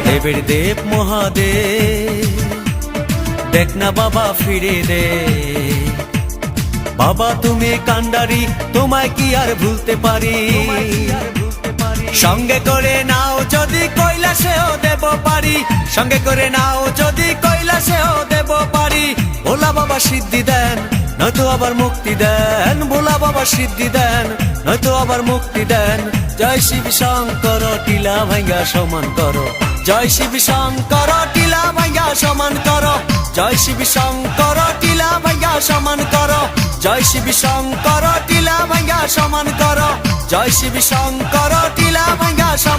দেবের দেব মহাদেব, দেখ না বাবা ফিরে দে। বাবা তুমি কান্ডারি, তোমায় কি আর ভুলতে পারি। সঙ্গে করে নাও যদি কৈলাসেও দেব পারি, সঙ্গে করে নাও যদি কৈলাসেও দেব পারি। ভোলা বাবা সিদ্ধি দেন, নয়তো আবার মুক্তি দেন। ভোলা বাবা সিদ্ধি দেন, নয়তো আবার মুক্তি দেন। জয় শিব শঙ্কর, টিলা ভাঙ্গা সমান করো। জয় শিব শঙ্কর, টিলা ভাঙ্গা সমান করো। জয় শিব শঙ্কর, টিলা ভাঙ্গা সমান করো। জয় শিব শঙ্কর, টিলা ভাঙ্গা সমান করো। জয় শিব শঙ্কর, টিলা ভাঙ্গা সমান।